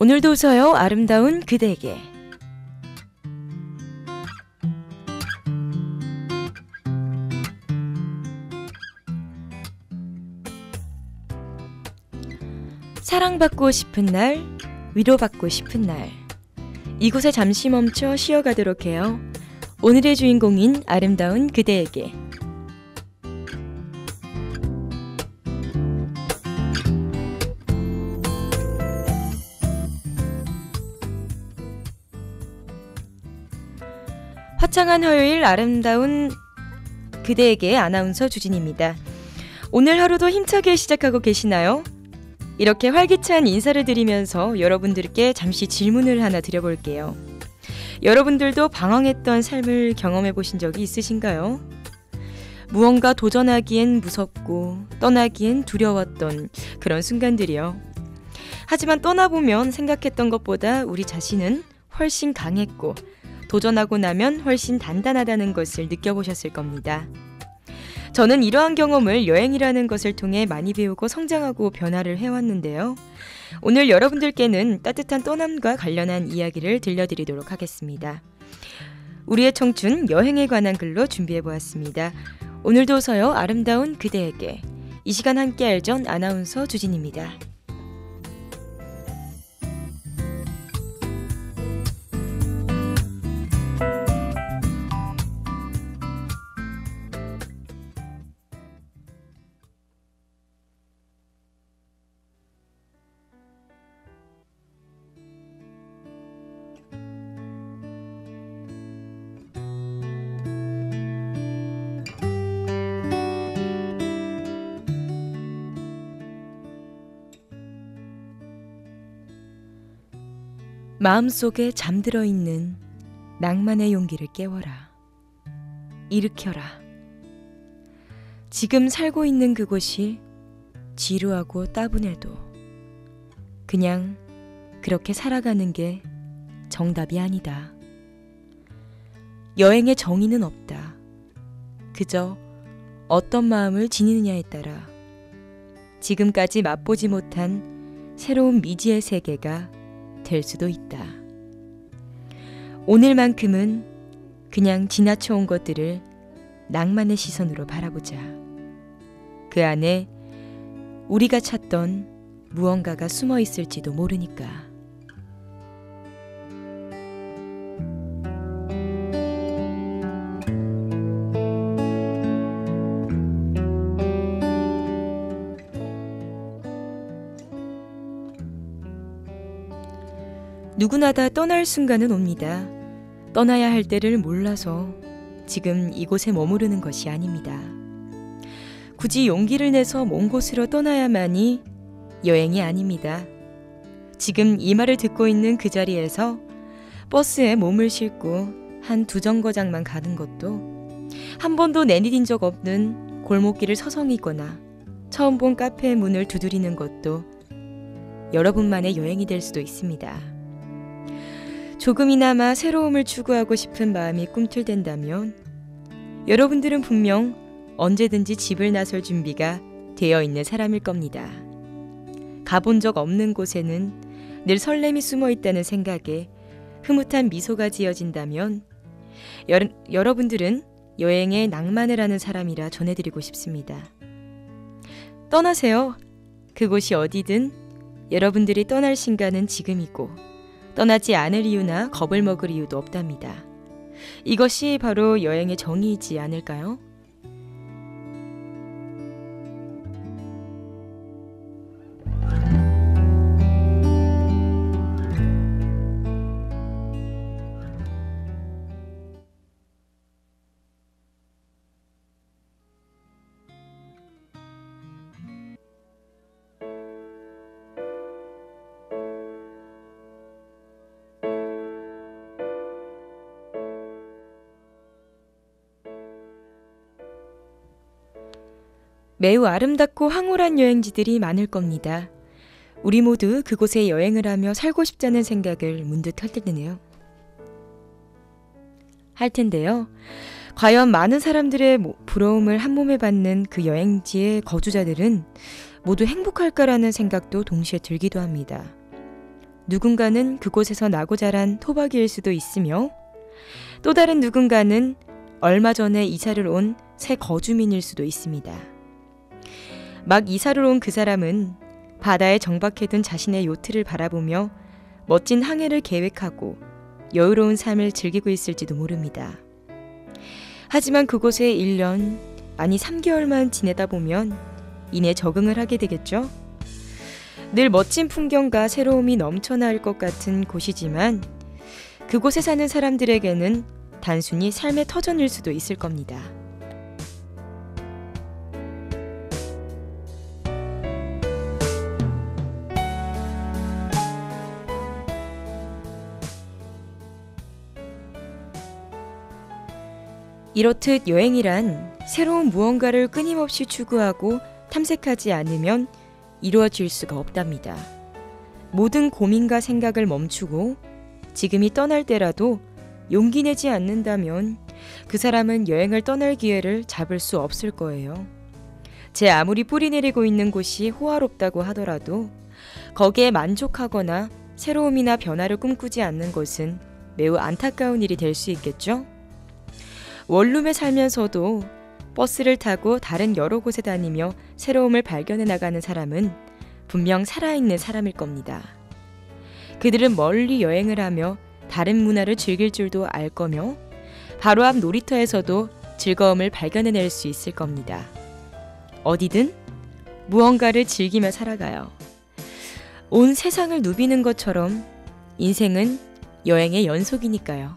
오늘도 웃어요. 아름다운 그대에게. 사랑받고 싶은 날, 위로받고 싶은 날, 이곳에 잠시 멈춰 쉬어가도록 해요. 오늘의 주인공인 아름다운 그대에게. 화창한 화요일, 아름다운 그대에게 아나운서 주진입니다. 오늘 하루도 힘차게 시작하고 계시나요? 이렇게 활기찬 인사를 드리면서 여러분들께 잠시 질문을 하나 드려볼게요. 여러분들도 방황했던 삶을 경험해 보신 적이 있으신가요? 무언가 도전하기엔 무섭고 떠나기엔 두려웠던 그런 순간들이요. 하지만 떠나보면 생각했던 것보다 우리 자신은 훨씬 강했고 도전하고 나면 훨씬 단단하다는 것을 느껴보셨을 겁니다. 저는 이러한 경험을 여행이라는 것을 통해 많이 배우고 성장하고 변화를 해왔는데요. 오늘 여러분들께는 따뜻한 떠남과 관련한 이야기를 들려드리도록 하겠습니다. 우리의 청춘, 여행에 관한 글로 준비해보았습니다. 오늘도 웃어요. 아름다운 그대에게. 이 시간 함께할 전 아나운서 주진입니다. 마음속에 잠들어 있는 낭만의 용기를 깨워라. 일으켜라. 지금 살고 있는 그곳이 지루하고 따분해도 그냥 그렇게 살아가는 게 정답이 아니다. 여행의 정의는 없다. 그저 어떤 마음을 지니느냐에 따라 지금까지 맛보지 못한 새로운 미지의 세계가 될 수도 있다. 오늘만큼은 그냥 지나쳐온 것들을 낭만의 시선으로 바라보자. 그 안에 우리가 찾던 무언가가 숨어 있을지도 모르니까. 누구나 다 떠날 순간은 옵니다. 떠나야 할 때를 몰라서 지금 이곳에 머무르는 것이 아닙니다. 굳이 용기를 내서 먼 곳으로 떠나야만이 여행이 아닙니다. 지금 이 말을 듣고 있는 그 자리에서 버스에 몸을 싣고 한 두 정거장만 가는 것도, 한 번도 내디딘 적 없는 골목길을 서성이거나 처음 본 카페의 문을 두드리는 것도 여러분만의 여행이 될 수도 있습니다. 조금이나마 새로움을 추구하고 싶은 마음이 꿈틀댄다면 여러분들은 분명 언제든지 집을 나설 준비가 되어 있는 사람일 겁니다. 가본 적 없는 곳에는 늘 설렘이 숨어 있다는 생각에 흐뭇한 미소가 지어진다면 여러분들은 여행에 낭만을 하는 사람이라 전해드리고 싶습니다. 떠나세요. 그곳이 어디든 여러분들이 떠날 순간은 지금이고 떠나지 않을 이유나 겁을 먹을 이유도 없답니다. 이것이 바로 여행의 정의이지 않을까요? 매우 아름답고 황홀한 여행지들이 많을 겁니다. 우리 모두 그곳에 여행을 하며 살고 싶다는 생각을 문득 할 텐데요. 과연 많은 사람들의 부러움을 한몸에 받는 그 여행지의 거주자들은 모두 행복할까라는 생각도 동시에 들기도 합니다. 누군가는 그곳에서 나고 자란 토박이일 수도 있으며 또 다른 누군가는 얼마 전에 이사를 온 새 거주민일 수도 있습니다. 막 이사를 온 그 사람은 바다에 정박해둔 자신의 요트를 바라보며 멋진 항해를 계획하고 여유로운 삶을 즐기고 있을지도 모릅니다. 하지만 그곳에 1년, 아니 3개월만 지내다 보면 이내 적응을 하게 되겠죠? 늘 멋진 풍경과 새로움이 넘쳐날 것 같은 곳이지만 그곳에 사는 사람들에게는 단순히 삶의 터전일 수도 있을 겁니다. 이렇듯 여행이란 새로운 무언가를 끊임없이 추구하고 탐색하지 않으면 이루어질 수가 없답니다. 모든 고민과 생각을 멈추고 지금이 떠날 때라도 용기 내지 않는다면 그 사람은 여행을 떠날 기회를 잡을 수 없을 거예요. 제 아무리 뿌리 내리고 있는 곳이 호화롭다고 하더라도 거기에 만족하거나 새로움이나 변화를 꿈꾸지 않는 것은 매우 안타까운 일이 될 수 있겠죠? 원룸에 살면서도 버스를 타고 다른 여러 곳에 다니며 새로움을 발견해 나가는 사람은 분명 살아있는 사람일 겁니다. 그들은 멀리 여행을 하며 다른 문화를 즐길 줄도 알 거며 바로 앞 놀이터에서도 즐거움을 발견해낼 수 있을 겁니다. 어디든 무언가를 즐기며 살아가요. 온 세상을 누비는 것처럼 인생은 여행의 연속이니까요.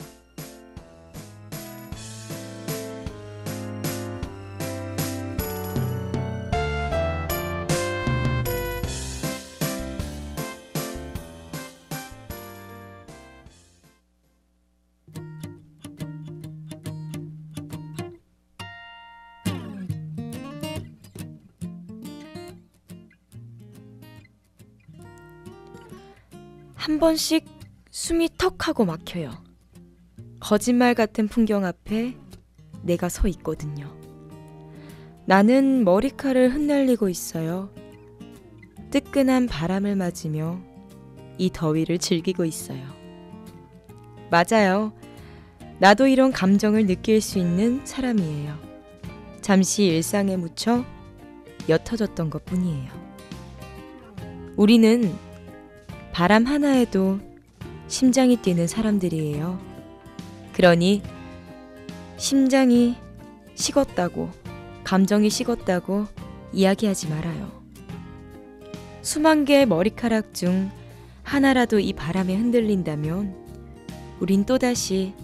한 번씩 숨이 턱 하고 막혀요. 거짓말 같은 풍경 앞에 내가 서 있거든요. 나는 머리카락을 흩날리고 있어요. 뜨끈한 바람을 맞으며 이 더위를 즐기고 있어요. 맞아요. 나도 이런 감정을 느낄 수 있는 사람이에요. 잠시 일상에 묻혀 옅어졌던 것뿐이에요. 우리는 바람 하나에도 심장이 뛰는 사람들이에요. 그러니 심장이 식었다고, 감정이 식었다고 이야기하지 말아요. 수만 개의 머리카락 중 하나라도 이 바람에 흔들린다면 우린 또다시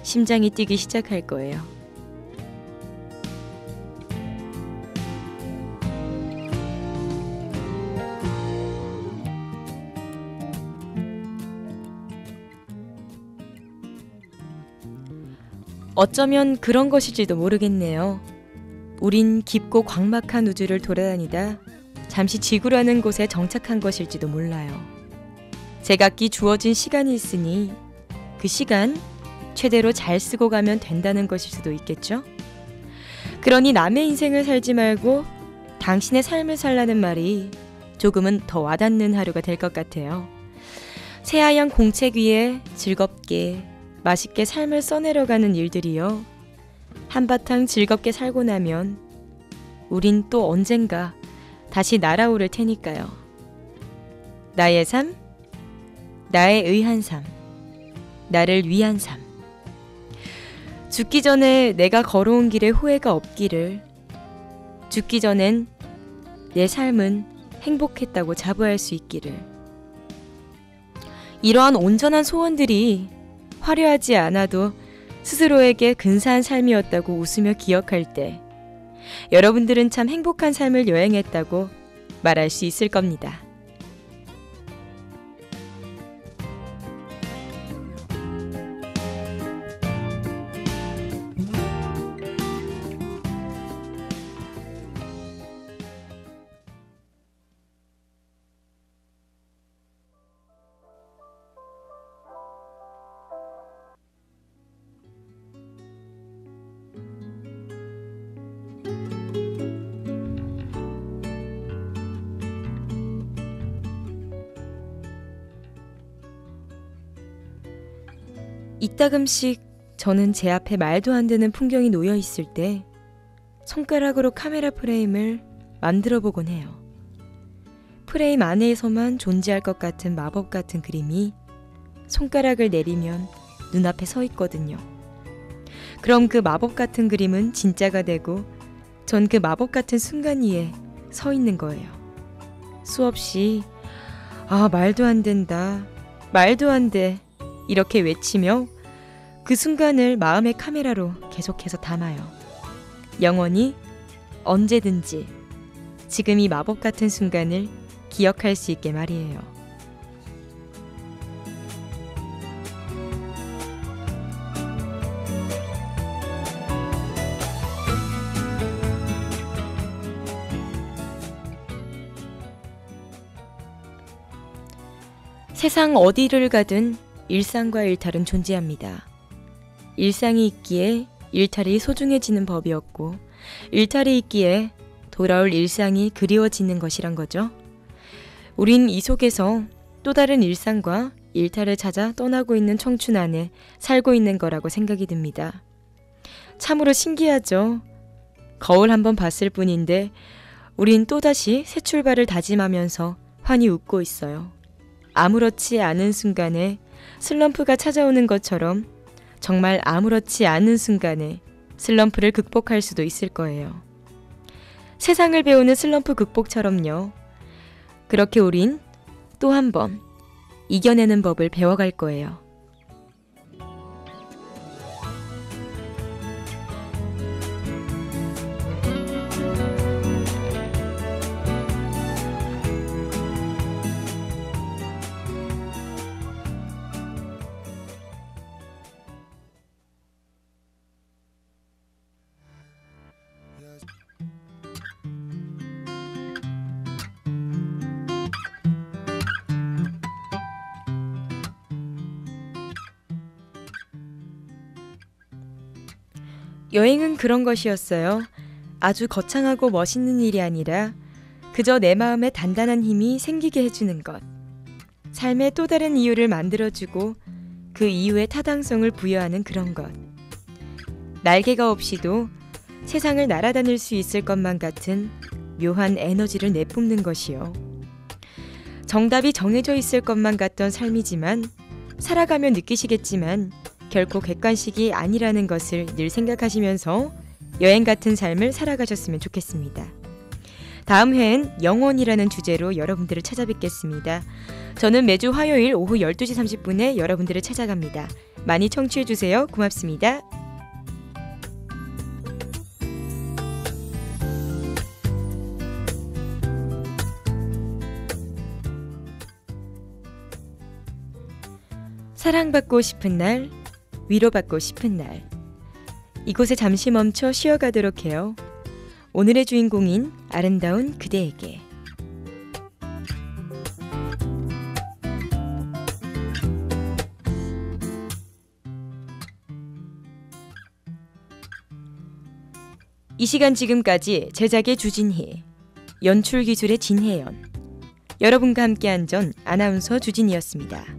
심장이 뛰기 시작할 거예요. 어쩌면 그런 것일지도 모르겠네요. 우린 깊고 광막한 우주를 돌아다니다 잠시 지구라는 곳에 정착한 것일지도 몰라요. 제각기 주어진 시간이 있으니 그 시간 최대로 잘 쓰고 가면 된다는 것일 수도 있겠죠? 그러니 남의 인생을 살지 말고 당신의 삶을 살라는 말이 조금은 더 와닿는 하루가 될 것 같아요. 새하얀 공책 위에 즐겁게 맛있게 삶을 써내려가는 일들이요. 한바탕 즐겁게 살고 나면 우린 또 언젠가 다시 날아오를 테니까요. 나의 삶, 나에 의한 삶, 나를 위한 삶. 죽기 전에 내가 걸어온 길에 후회가 없기를, 죽기 전엔 내 삶은 행복했다고 자부할 수 있기를. 이러한 온전한 소원들이 화려하지 않아도 스스로에게 근사한 삶이었다고 웃으며 기억할 때 여러분들은 참 행복한 삶을 여행했다고 말할 수 있을 겁니다. 이따금씩 저는 제 앞에 말도 안 되는 풍경이 놓여 있을 때 손가락으로 카메라 프레임을 만들어 보곤 해요. 프레임 안에서만 존재할 것 같은 마법 같은 그림이 손가락을 내리면 눈앞에 서 있거든요. 그럼 그 마법 같은 그림은 진짜가 되고 전 그 마법 같은 순간 위에 서 있는 거예요. 수없이 말도 안 된다, 말도 안 돼 이렇게 외치며 그 순간을 마음의 카메라로 계속해서 담아요. 영원히 언제든지 지금 이 마법 같은 순간을 기억할 수 있게 말이에요. 세상 어디를 가든 일상과 일탈은 존재합니다. 일상이 있기에 일탈이 소중해지는 법이었고 일탈이 있기에 돌아올 일상이 그리워지는 것이란 거죠. 우린 이 속에서 또 다른 일상과 일탈을 찾아 떠나고 있는 청춘 안에 살고 있는 거라고 생각이 듭니다. 참으로 신기하죠. 거울 한번 봤을 뿐인데 우린 또다시 새 출발을 다짐하면서 환히 웃고 있어요. 아무렇지 않은 순간에 슬럼프가 찾아오는 것처럼 정말 아무렇지 않은 순간에 슬럼프를 극복할 수도 있을 거예요. 세상을 배우는 슬럼프 극복처럼요. 그렇게 우린 또 한 번 이겨내는 법을 배워갈 거예요. 여행은 그런 것이었어요. 아주 거창하고 멋있는 일이 아니라 그저 내 마음에 단단한 힘이 생기게 해주는 것. 삶의 또 다른 이유를 만들어주고 그 이유의 타당성을 부여하는 그런 것. 날개가 없이도 세상을 날아다닐 수 있을 것만 같은 묘한 에너지를 내뿜는 것이요. 정답이 정해져 있을 것만 같던 삶이지만 살아가며 느끼시겠지만 결코 객관식이 아니라는 것을 늘 생각하시면서 여행 같은 삶을 살아가셨으면 좋겠습니다. 다음 회엔 영원이라는 주제로 여러분들을 찾아뵙겠습니다. 저는 매주 화요일 오후 12시 30분에 여러분들을 찾아갑니다. 많이 청취해주세요. 고맙습니다. 사랑받고 싶은 날, 위로받고 싶은 날, 이곳에 잠시 멈춰 쉬어가도록 해요. 오늘의 주인공인 아름다운 그대에게. 이 시간 지금까지 제작의 주진희, 연출 기술의 진혜연, 여러분과 함께한 전 아나운서 주진이었습니다.